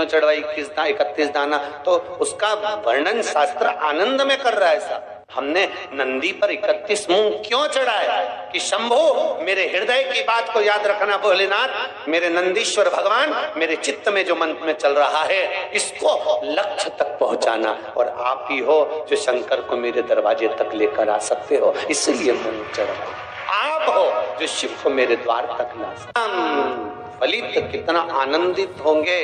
चढ़वाई 31 दाना, तो उसका वर्णन शास्त्र आनंद में कर रहा है साहब। हमने नंदी पर 31 मूंग क्यों चढ़ाए कि शंभो मेरे हृदय की बात को याद रखना भोलेनाथ, मेरे नंदीश्वर भगवान मेरे चित्त में जो मन में चल रहा है इसको लक्ष्य तक पहुंचाना, और आप ही हो जो शंकर को मेरे दरवाजे तक लेकर आ सकते हो, इसलिए मूंग चढ़ाए। आप हो जो शिव को मेरे द्वार तक ला सकते। फलित कितना आनंदित होंगे,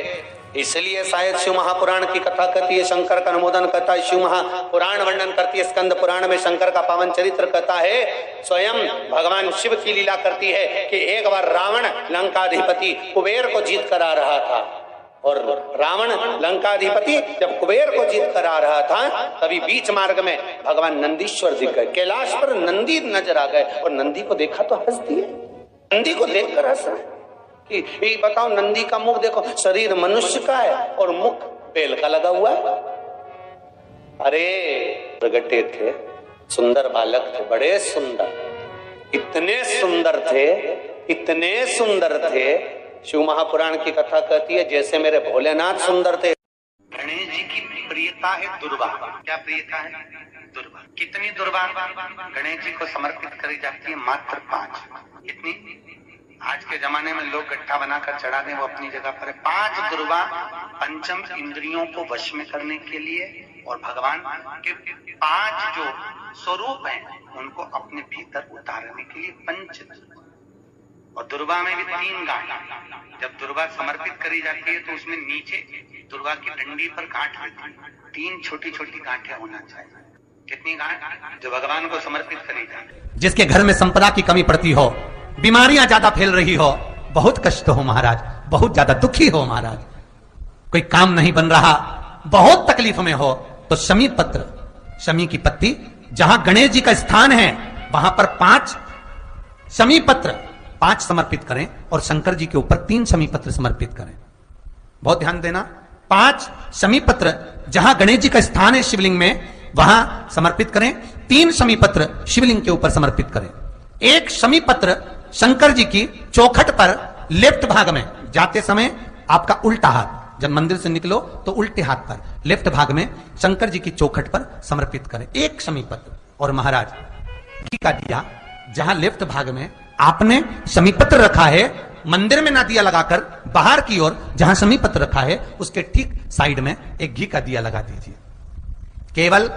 इसलिए शायद शिव महापुराण की कथा कहती है, शंकर का अनुमोदन करता है। शिव महापुराण वर्णन करती है, स्कंद पुराण में शंकर का पावन चरित्र कहता है। स्वयं भगवान शिव की लीला करती है कि एक बार रावण लंकाधिपति कुबेर को जीत कर आ रहा था, और रावण लंकाधिपति जब कुबेर को जीत कर आ रहा था तभी बीच मार्ग में भगवान नंदीश्वर दिख गए। कैलाश पर नंदी नजर आ गए और नंदी को देखा तो हंस दिए। नंदी को देखकर हंस रहे कि बताओ, नंदी का मुख देखो, शरीर मनुष्य का है और मुख बेल का लगा हुआ है। अरे प्रगटे थे, सुंदर बालक थे, बड़े सुंदर, इतने सुंदर थे, इतने सुंदर थे। शिव महापुराण की कथा कहती है जैसे मेरे भोलेनाथ सुंदर थे। गणेश जी की प्रियता है दुर्वा। क्या प्रियता है? दुर्वा। कितनी दुर्वा गणेश जी को समर्पित करी जाती है? मात्र 5। कितनी? आज के जमाने में लोग गट्ठा बनाकर चढ़ा दें, वो अपनी जगह पर है। 5 दुर्वा पंचम इंद्रियों को वश में करने के लिए, और भगवान के 5 जो स्वरूप हैं उनको अपने भीतर उतारने के लिए 5। और दुर्वा में भी 3 गांठ। जब दुर्वा समर्पित करी जाती है तो उसमें नीचे दुर्वा की डंडी पर गांठ रहती है, 3 छोटी छोटी गांठें होना चाहिए। कितनी गांठ? जो भगवान को समर्पित करी जाती है। जिसके घर में संपदा की कमी पड़ती हो, बीमारियां ज्यादा फैल रही हो, बहुत कष्ट हो महाराज, बहुत ज्यादा दुखी हो महाराज, कोई काम नहीं बन रहा, बहुत तकलीफ में हो, तो शमी पत्र, शमी की पत्ती, जहां गणेश जी का स्थान है वहां पर 5 शमी पत्र 5 समर्पित करें, और शंकर जी के ऊपर 3 शमी पत्र समर्पित करें। बहुत ध्यान देना, 5 शमी पत्र जहां गणेश जी का स्थान है शिवलिंग में वहां समर्पित करें, 3 शमी पत्र शिवलिंग के ऊपर समर्पित करें। 1 शमी पत्र शंकर जी की चौखट पर लेफ्ट भाग में, जाते समय आपका उल्टा हाथ, जब मंदिर से निकलो तो उल्टे हाथ पर लेफ्ट भाग में शंकर जी की चौखट पर समर्पित करें 1 शमी पत्र। और महाराज घी का दिया जहां लेफ्ट भाग में आपने शमी पत्र रखा है, मंदिर में ना दिया लगाकर बाहर की ओर जहां शमी पत्र रखा है उसके ठीक साइड में एक घी का दिया लगा दीजिए। केवल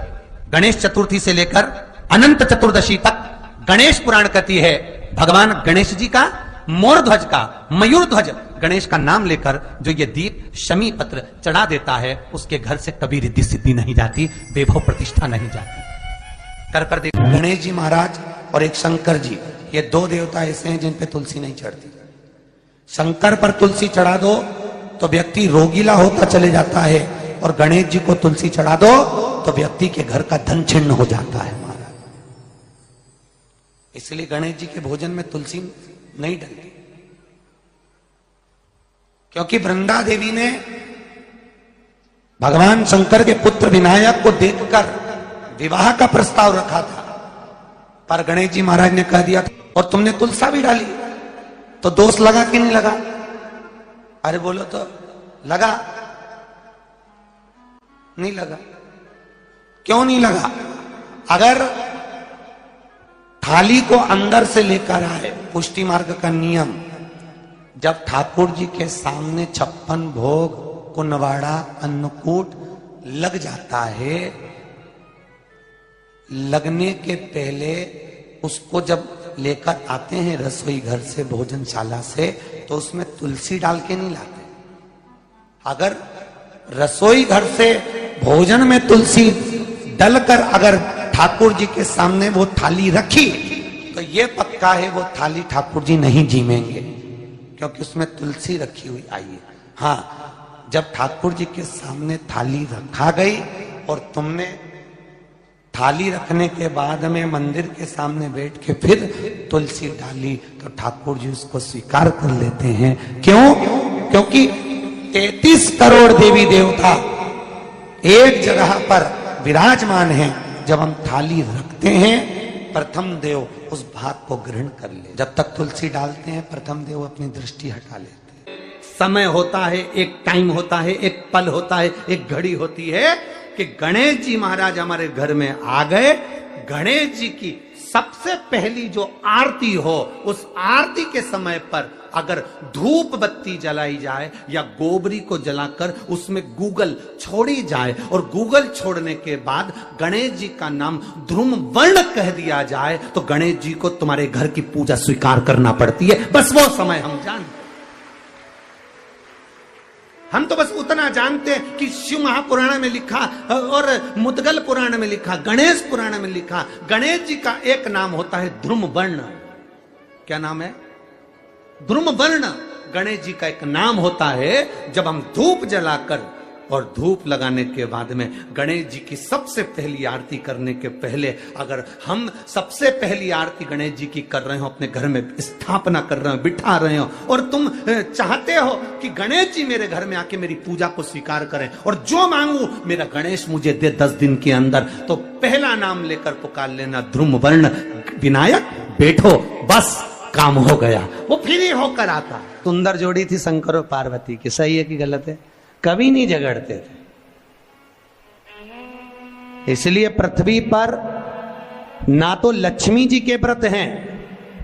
गणेश चतुर्थी से लेकर अनंत चतुर्दशी तक गणेश पुराण कहती है भगवान गणेश जी का, मोर ध्वज का, मयूर ध्वज गणेश का नाम लेकर जो ये दीप शमी पत्र चढ़ा देता है उसके घर से कभी रिद्धि सिद्धि नहीं जाती, वैभव प्रतिष्ठा नहीं जाती। कर देखो, गणेश जी महाराज और एक शंकर जी, ये 2 देवता ऐसे हैं जिन पे तुलसी नहीं चढ़ती। शंकर पर तुलसी चढ़ा दो तो व्यक्ति रोगीला होता चले जाता है, और गणेश जी को तुलसी चढ़ा दो तो व्यक्ति के घर का धन छिन्न हो जाता है महाराज। इसलिए गणेश जी के भोजन में तुलसी नहीं डलती, क्योंकि वृंदा देवी ने भगवान शंकर के पुत्र विनायक को देखकर विवाह का प्रस्ताव रखा था, पर गणेश जी महाराज ने कह दिया और तुमने तुलसा भी डाली, तो दोष लगा कि नहीं लगा? अरे बोलो तो लगा? नहीं लगा। क्यों नहीं लगा? अगर थाली को अंदर से लेकर आए, पुष्टि मार्ग का नियम, जब ठाकुर जी के सामने 56 भोग, कुनवाड़ा, अन्नकूट लग जाता है, लगने के पहले उसको जब लेकर आते हैं रसोई घर से, भोजनशाला से, तो उसमें तुलसी डाल के नहीं लाते। अगर रसोई घर से भोजन में तुलसी डलकर अगर ठाकुर जी के सामने वो थाली रखी तो ये पक्का है वो थाली ठाकुर जी नहीं जीमेंगे, क्योंकि उसमें तुलसी रखी हुई आई है। हाँ, जब ठाकुर जी के सामने थाली रखा गई और तुमने थाली रखने के बाद में मंदिर के सामने बैठ के फिर तुलसी डाली, तो ठाकुर जी उसको स्वीकार कर लेते हैं। क्यों? क्योंकि 33 करोड़ देवी देवता एक जगह पर विराजमान हैं। जब हम थाली रखते हैं, प्रथम देव उस भाग को ग्रहण कर ले। जब तक तुलसी डालते हैं, प्रथम देव अपनी दृष्टि हटा लेते हैं। समय होता है, एक टाइम होता है, एक एक पल होता है, एक घड़ी होती है कि गणेश जी महाराज हमारे घर में आ गए। गणेश जी की सबसे पहली जो आरती हो, उस आरती के समय पर अगर धूप बत्ती जलाई जाए या गोबरी को जलाकर उसमें गूगल छोड़ी जाए और गूगल छोड़ने के बाद गणेश जी का नाम ध्रुम वर्ण कह दिया जाए, तो गणेश जी को तुम्हारे घर की पूजा स्वीकार करना पड़ती है। बस वो समय हम जानते, हम तो बस उतना जानते हैं कि शिव महापुराण में लिखा और मुद्गल पुराण में लिखा, गणेश पुराण में लिखा, गणेश जी का एक नाम होता है ध्रुम वर्ण। क्या नाम है? ध्रुम वर्ण गणेश जी का एक नाम होता है। जब हम धूप जलाकर और धूप लगाने के बाद में गणेश जी की सबसे पहली आरती करने के पहले अगर हम सबसे पहली आरती गणेश जी की कर रहे हो, अपने घर में स्थापना कर रहे हो, बिठा रहे हो, और तुम चाहते हो कि गणेश जी मेरे घर में आके मेरी पूजा को स्वीकार करें और जो मांगू मेरा गणेश मुझे दे 10 दिन के अंदर, तो पहला नाम लेकर पुकार लेना ध्रुम वर्ण विनायक, बैठो, बस काम हो गया। वो फिर ही होकर आता। सुंदर जोड़ी थी शंकर और पार्वती की, सही है कि गलत है? कभी नहीं झगड़ते थे। इसलिए पृथ्वी पर ना तो लक्ष्मी जी के व्रत हैं,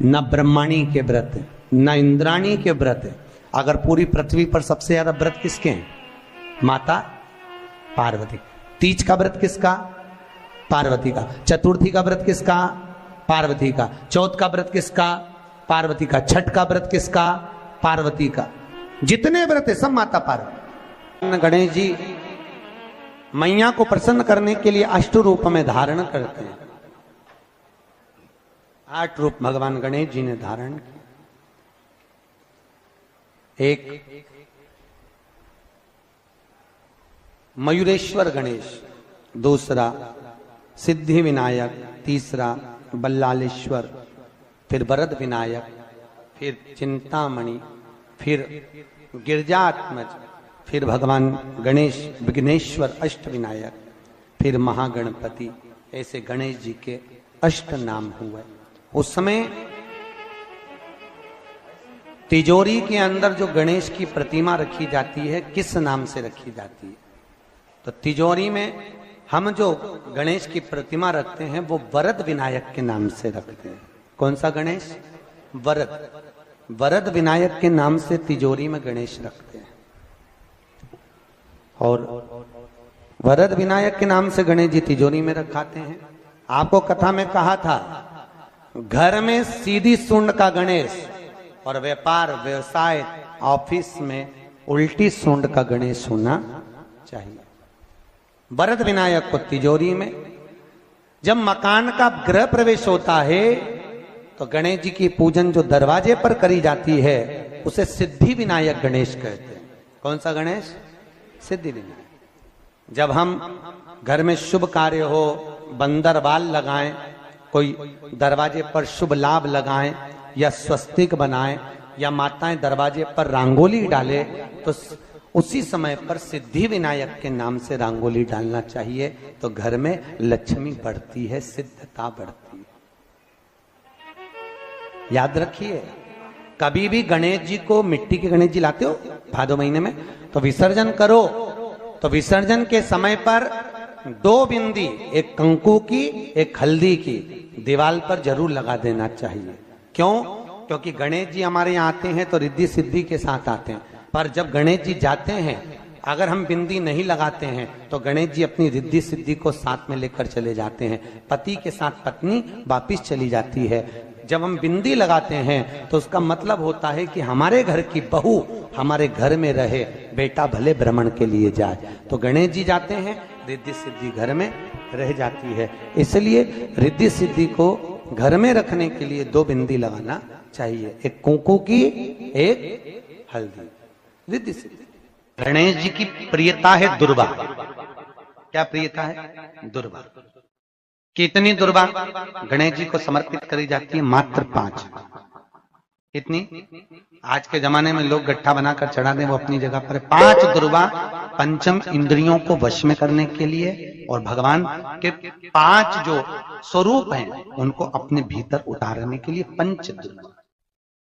ना ब्रह्माणी के व्रत हैं, ना इंद्राणी के व्रत हैं। अगर पूरी पृथ्वी पर सबसे ज्यादा व्रत किसके हैं? माता पार्वती। तीज का व्रत किसका? पार्वती का। चतुर्थी का व्रत किसका? पार्वती का। चौथ का व्रत किसका? पार्वती का। छठ का व्रत किसका? पार्वती का। जितने व्रत है सब माता पार्वती। गणेश जी मैया को प्रसन्न करने के लिए 8 रूप में धारण करते हैं। 8 रूप भगवान गणेश जी ने धारण किए। एक मयूरेश्वर गणेश, दूसरा सिद्धि विनायक, तीसरा बल्लालेश्वर, फिर वरद विनायक, फिर चिंतामणि, फिर गिरजात्मज, फिर भगवान गणेश विघ्नेश्वर अष्ट विनायक, फिर महागणपति। ऐसे गणेश जी के 8 नाम हुए। उस समय तिजोरी के अंदर जो गणेश की प्रतिमा रखी जाती है, किस नाम से रखी जाती है? तो तिजोरी में हम जो गणेश की प्रतिमा रखते हैं वो वरद विनायक के नाम से रखते हैं। कौन सा गणेश? वरद। वरद विनायक के नाम से तिजोरी में गणेश रखते हैं। और वरद विनायक के नाम से गणेश जी तिजोरी में रखाते हैं। आपको कथा में कहा था, घर में सीधी सूंड का गणेश और व्यापार व्यवसाय ऑफिस में उल्टी सूंड का गणेश होना चाहिए। वरद विनायक को तिजोरी में। जब मकान का गृह प्रवेश होता है तो गणेश जी की पूजन जो दरवाजे पर करी जाती है उसे सिद्धि विनायक गणेश कहते हैं। कौन सा गणेश? सिद्धि विनायक। जब हम घर में शुभ कार्य हो, बंदरवाल लगाएं, कोई दरवाजे पर शुभ लाभ लगाएं या स्वस्तिक बनाएं या माताएं दरवाजे पर रंगोली डाले, तो उसी समय पर सिद्धि विनायक के नाम से रंगोली डालना चाहिए। तो घर में लक्ष्मी बढ़ती है, सिद्धता बढ़ती है। याद रखिए, कभी भी गणेश जी को, मिट्टी के गणेश जी लाते हो भादो महीने में, तो विसर्जन करो तो विसर्जन के समय पर 2 बिंदी, एक कंकु की एक हल्दी की, दीवार पर जरूर लगा देना चाहिए। क्यों? क्योंकि गणेश जी हमारे यहाँ आते हैं तो रिद्धि सिद्धि के साथ आते हैं, पर जब गणेश जी जाते हैं अगर हम बिंदी नहीं लगाते हैं तो गणेश जी अपनी रिद्धि सिद्धि को साथ में लेकर चले जाते हैं। पति के साथ पत्नी वापिस चली जाती है। जब हम बिंदी लगाते हैं तो उसका मतलब होता है कि हमारे घर की बहू हमारे घर में रहे, बेटा भले भ्रमण के लिए जाए। तो गणेश जी जाते हैं, रिद्धि सिद्धि घर में रह जाती है। इसलिए रिद्धि सिद्धि को घर में रखने के लिए 2 बिंदी लगाना चाहिए, एक कुंकू की, एक हल्दी। रिद्धि सिद्धि। गणेश जी की प्रियता है दुर्वा। क्या प्रियता है? दुर्वा। कितनी दुर्वा गणेश जी को समर्पित करी जाती है? मात्र 5। कितनी? आज के जमाने में लोग गट्ठा बनाकर चढ़ा दें, वो अपनी जगह पर। 5 दुर्वा पंचम इंद्रियों को वश में करने के लिए और भगवान के 5 जो स्वरूप हैं उनको अपने भीतर उतारने के लिए पंच दुर्वा।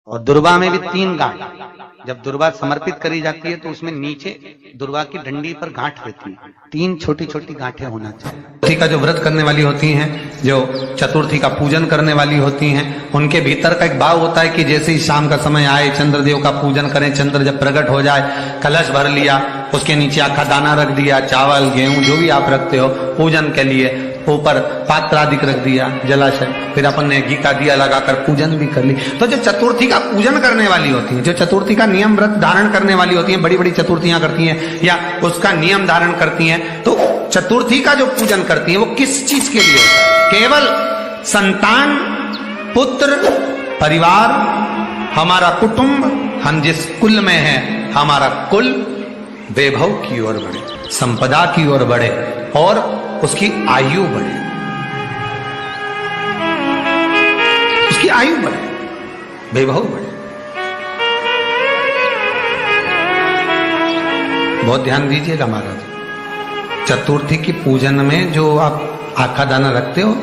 और दुर्वा में भी 3 गांठ। जब दुर्वा समर्पित करी जाती है तो उसमें नीचे दुर्वा की डंडी पर गांठ रहती है, 3 छोटी छोटी गांठें होना चाहिए। चतुर्थी का जो व्रत करने वाली होती हैं, जो चतुर्थी का पूजन करने वाली होती हैं, उनके भीतर का एक भाव होता है कि जैसे ही शाम का समय आए चंद्रदेव का पूजन करें, चंद्र जब प्रकट हो जाए, कलश भर लिया, उसके नीचे आखा दाना रख दिया, चावल गेहूं जो भी आप रखते हो पूजन के लिए, ऊपर पात्र आदि रख दिया, जलाशय, फिर अपन ने घी का दिया लगाकर पूजन भी कर ली। तो जो चतुर्थी का पूजन करने वाली होती है, जो चतुर्थी का नियम व्रत धारण करने वाली होती है, बड़ी बड़ी चतुर्थियां करती हैं या उसका नियम धारण करती हैं, तो चतुर्थी का जो पूजन करती है वो किस चीज के लिए होता है? केवल संतान, पुत्र, परिवार, हमारा कुटुंब, हम जिस कुल में है, हमारा कुल वैभव की ओर बढ़े, संपदा की ओर बढ़े और उसकी आयु बढ़े, उसकी आयु बढ़े, वैभव बढ़े। बहुत ध्यान दीजिएगा महाराज, चतुर्थी की पूजन में जो आप आखा दाना रखते हो,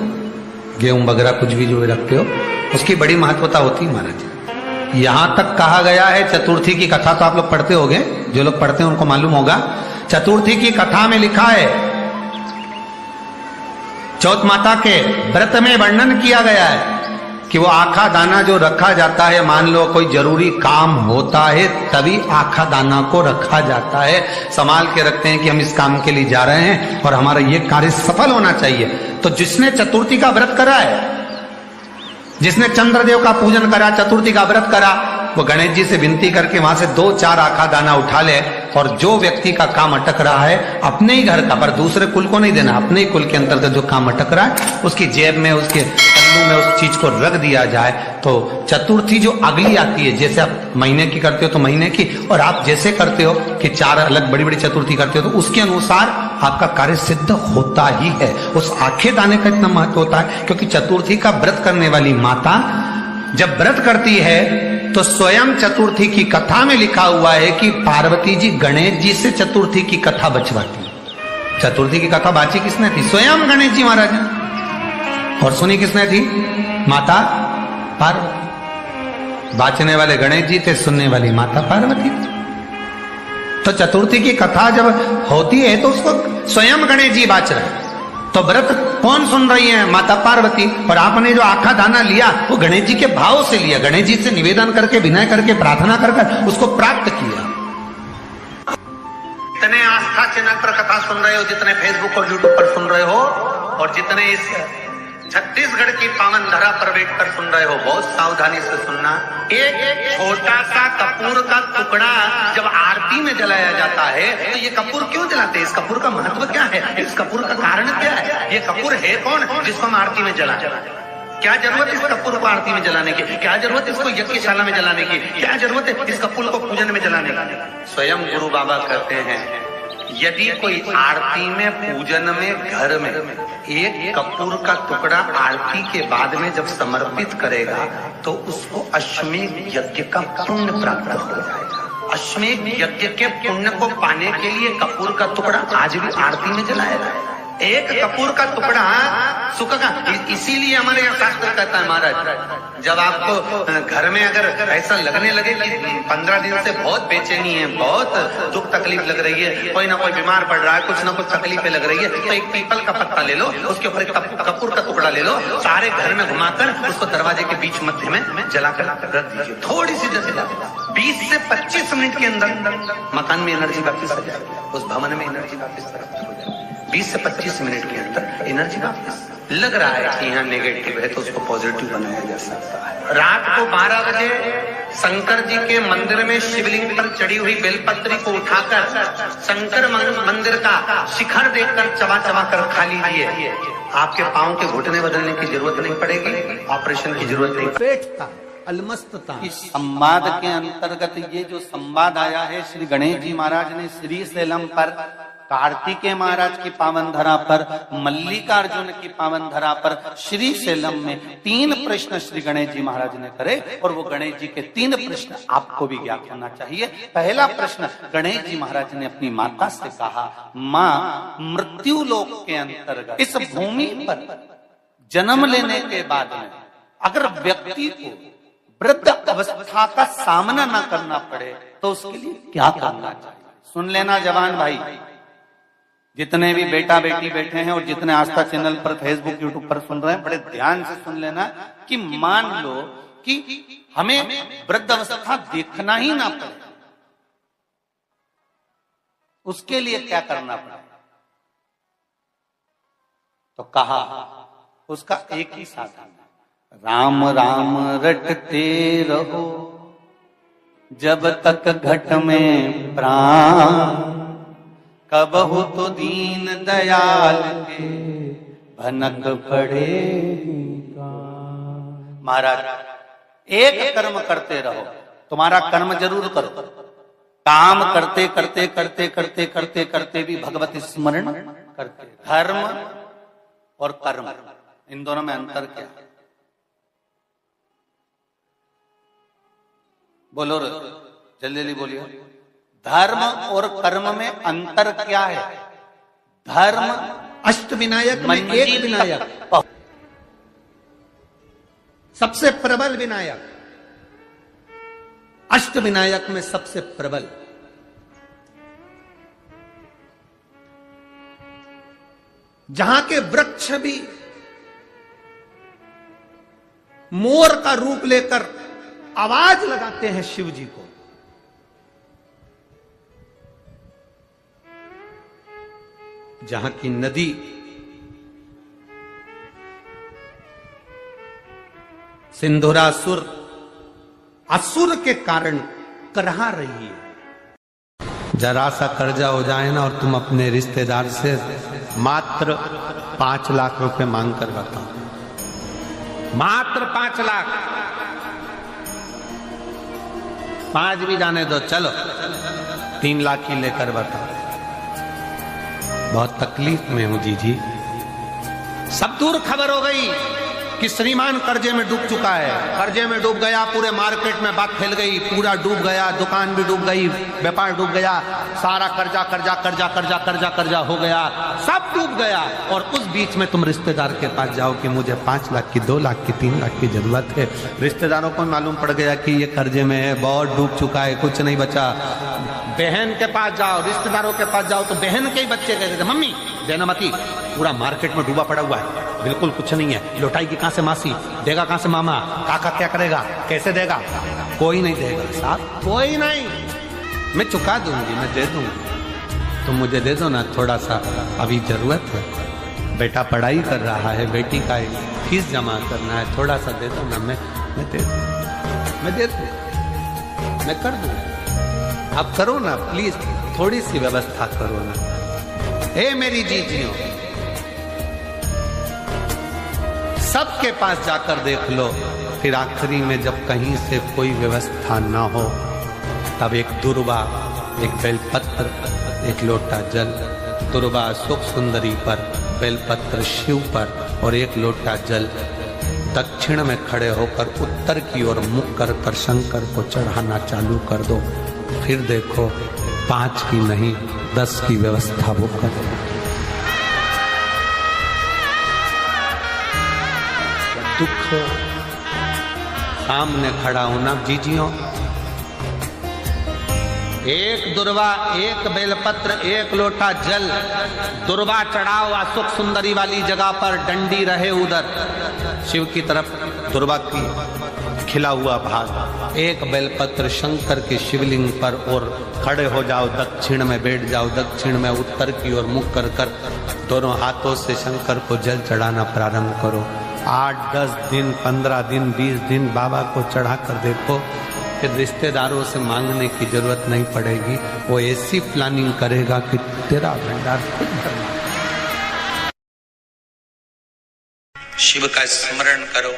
गेहूं वगैरह कुछ भी जो रखते हो, उसकी बड़ी महत्वता होती है महाराज। यहां तक कहा गया है, चतुर्थी की कथा तो आप लोग पढ़ते होंगे, जो लोग पढ़ते हैं उनको मालूम होगा, चतुर्थी की कथा में लिखा है, चौथ माता के व्रत में वर्णन किया गया है कि वो आखा दाना जो रखा जाता है, मान लो कोई जरूरी काम होता है तभी आखा दाना को रखा जाता है, संभाल के रखते हैं कि हम इस काम के लिए जा रहे हैं और हमारा ये कार्य सफल होना चाहिए। तो जिसने चतुर्थी का व्रत करा है, जिसने चंद्रदेव का पूजन करा, चतुर्थी का व्रत करा, वो गणेश जी से विनती करके वहां से 2-4 आखा दाना उठा ले, और जो व्यक्ति का काम अटक रहा है अपने ही घर का, पर दूसरे कुल को नहीं देना, अपने ही कुल के अंतर्गत जो काम अटक रहा है उसकी जेब में, उसके पल्लू में उस चीज को रख दिया जाए। तो चतुर्थी जो अगली आती है, जैसे आप महीने की करते हो तो महीने की, और आप जैसे करते हो कि 4 अलग बड़ी बड़ी चतुर्थी करते हो तो उसके अनुसार आपका कार्य सिद्ध होता ही है। उस आखे दाने का इतना महत्व होता है क्योंकि चतुर्थी का व्रत करने वाली माता जब व्रत करती है तो स्वयं चतुर्थी की कथा में लिखा हुआ है कि पार्वती जी गणेश जी से चतुर्थी की कथा बचवाती। चतुर्थी की कथा बाची किसने थी? स्वयं गणेश जी महाराज ने। और सुनी किसने थी? माता पार्वती। बाचने वाले गणेश जी थे, सुनने वाली माता पार्वती थी। तो चतुर्थी की कथा जब होती है तो उसको स्वयं गणेश जी बाच रहे हैं। तो व्रत कौन सुन रही है? माता पार्वती। और आपने जो आखा दाना लिया वो गणेश जी के भाव से लिया, गणेश जी से निवेदन करके, विनय करके, प्रार्थना कर उसको प्राप्त किया। जितने आस्था चैनल पर कथा सुन रहे हो, जितने फेसबुक और यूट्यूब पर सुन रहे हो, और जितने इस छत्तीसगढ़ की पावन धरा पर बैठकर सुन रहे हो, बहुत सावधानी से सुनना। एक छोटा सा कपूर का टुकड़ा जब आरती में जलाया जाता है तो ये कपूर क्यों जलाते हैं? इस कपूर का महत्व क्या है? इस कपूर का कारण क्या है? ये कपूर है कौन जिसको हम आरती में जला? क्या जरूरत इस कपूर को आरती में जलाने की? क्या जरूरत इसको यज्ञशाला में जलाने की? क्या जरूरत है इस कपूर को पूजन में जलाने की? स्वयं गुरु बाबा कहते हैं, यदि कोई आरती में, पूजन में, घर में एक कपूर का टुकड़ा आरती के बाद में जब समर्पित करेगा तो उसको अश्वमेध यज्ञ का पुण्य प्राप्त हो जाएगा। अश्वमेध यज्ञ के पुण्य को पाने के लिए कपूर का टुकड़ा आज भी आरती में जलाया जाए। एक कपूर का टुकड़ा सुख का, इसीलिए हमारे यहाँ शास्त्र कहता है महाराज, जब आपको घर में अगर ऐसा लगने लगे कि 15 दिन से बहुत बेचैनी है, बहुत दुख तकलीफ लग रही है, कोई ना कोई बीमार पड़ रहा है, कुछ ना कुछ तकलीफें लग रही है, तो एक पीपल का पत्ता ले लो, उसके ऊपर एक कपूर का टुकड़ा ले लो, सारे घर में घुमाकर उसको दरवाजे के बीच मध्य में जलाकर रख दीजिए। थोड़ी सी जला 20 से 25 मिनट के अंदर मकान में एनर्जी वापिस आ जाए, उस भवन में एनर्जी वापिस हो जाए। 20 से 25 मिनट के अंदर एनर्जी वापिस। लग रहा है कि यहाँ नेगेटिव है तो उसको पॉजिटिव बनाया जा सकता है। रात को 12 बजे शंकर जी के मंदिर में शिवलिंग पर चढ़ी हुई बेलपत्री को उठाकर शंकर मंदिर का शिखर देखकर चबा चबा कर खा लीजिए। आपके पांव के घुटने बदलने की जरूरत नहीं पड़ेगी, ऑपरेशन की जरूरत नहीं पड़ेगी। अलमस्तता। इस संवाद के अंतर्गत ये जो संवाद आया है, श्री गणेश जी महाराज ने श्री शैलम पर, कार्तिकेय महाराज की पावन धरा पर, मल्लिकार्जुन की पावन धरा पर, श्री शैलम में 3 प्रश्न श्री गणेश जी महाराज ने करे, और वो गणेश जी के 3 प्रश्न आपको भी ज्ञात होना चाहिए। पहला प्रश्न गणेश जी महाराज ने अपनी माता से कहा, माँ, मृत्यु लोक के अंतर्गत इस भूमि पर जन्म लेने के बाद में अगर व्यक्ति को वृद्ध अवस्था का सामना ना करना पड़े तो उसके लिए क्या करना चाहिए? सुन लेना जवान भाई, जितने भी बेटा बेटी बैठे हैं और जितने आस्था चैनल पर, फेसबुक, यूट्यूब पर सुन रहे हैं, बड़े ध्यान से सुन लेना कि मान लो कि हमें वृद्ध अवस्था देखना ही ना पड़े, उसके लिए क्या करना पड़े? तो कहा उसका एक ही साधन, राम राम रटते रहो जब तक घट में प्राण, कबहु तो दीन दयाल के भनक पड़ेगा। महाराज, एक कर्म करते रहो, तुम्हारा कर्म जरूर करो, काम करते करते करते करते करते करते भी भगवत स्मरण करते। धर्म और कर्म, इन दोनों में अंतर क्या है? बोलो जल्दी जल्दी बोलिए। धर्म और कर्म में अंतर क्या है? धर्म अष्टविनायक में एक विनायक, सबसे प्रबल विनायक, अष्टविनायक में सबसे प्रबल। जहां के वृक्ष भी मोर का रूप लेकर आवाज लगाते हैं शिव जी को, जहां की नदी सिंधुरासुर असुर के कारण करहा रही है। जरा सा कर्जा हो जाए ना और तुम अपने रिश्तेदार से मात्र 5 लाख रुपए मांग कर बताओ, मात्र 5 लाख, 5 भी जाने दो, चलो 3 लाख की लेकर बताओ। बहुत तकलीफ में हूं जी। सब दूर खबर हो गई कि श्रीमान कर्जे में डूब चुका है, कर्जे में डूब गया, पूरे मार्केट में बात फैल गई, पूरा डूब गया, दुकान भी डूब गई, व्यापार डूब गया, सारा कर्जा कर्जा कर्जा कर्जा कर्जा कर्जा हो गया, सब डूब गया। और उस बीच में तुम रिश्तेदार के पास जाओ कि मुझे 5 लाख की, 2 लाख की, 3 लाख की जरूरत है। रिश्तेदारों को मालूम पड़ गया कि ये कर्जे में है, बहुत डूब चुका है, कुछ नहीं बचा। बहन के पास जाओ, रिश्तेदारों के पास जाओ तो बहन के ही बच्चे कहते थे, मम्मी देना मती, पूरा मार्केट में डूबा पड़ा हुआ है, बिल्कुल कुछ नहीं है, लौटाएगी कहां से मासी, देगा कहां से मामा, काका क्या करेगा, कैसे देगा? कोई नहीं देगा साहब, कोई नहीं, मैं चुका दूंगी, मैं दे दूंगी, तुम मुझे दे दो ना थोड़ा सा, अभी जरूरत है, बेटा पढ़ाई कर रहा है, बेटी का फीस जमा करना है, थोड़ा सा दे दो ना, मैं दे दूं, मैं दे दूं, मैं कर दूंगा, आप करो ना प्लीज, थोड़ी सी व्यवस्था करो ना। हे मेरी जीजियों, सबके पास जाकर देख लो, फिर आखिरी में जब कहीं से कोई व्यवस्था ना हो, तब एक दुर्वा, एक बेलपत्र, एक लोटा जल, दुर्वा सुख सुंदरी पर, बेलपत्र शिव पर और एक लोटा जल दक्षिण में खड़े होकर उत्तर की ओर मुख कर शंकर को चढ़ाना चालू कर दो। फिर देखो 5 की नहीं 10 की व्यवस्था वो कर दो। दुख सामने खड़ा होना जीजियों, एक दुर्वा, एक बेलपत्र, एक लोटा जल, दुर्वा चढ़ाओ सुख सुंदरी वाली जगह पर, डंडी रहे उधर शिव की तरफ, दुर्वा की खिला हुआ भाग, एक बेलपत्र शंकर के शिवलिंग पर और खड़े हो जाओ, दक्षिण में बैठ जाओ, दक्षिण में उत्तर की ओर मुख कर कर दोनों हाथों से शंकर को जल चढ़ाना प्रारंभ करो। 8-10 दिन, 15 दिन, 20 दिन बाबा को चढ़ा कर देखो, फिर रिश्तेदारों से मांगने की जरूरत नहीं पड़ेगी, वो ऐसी प्लानिंग करेगा कि तेरा भंडार खुद भरना। शिव का स्मरण करो,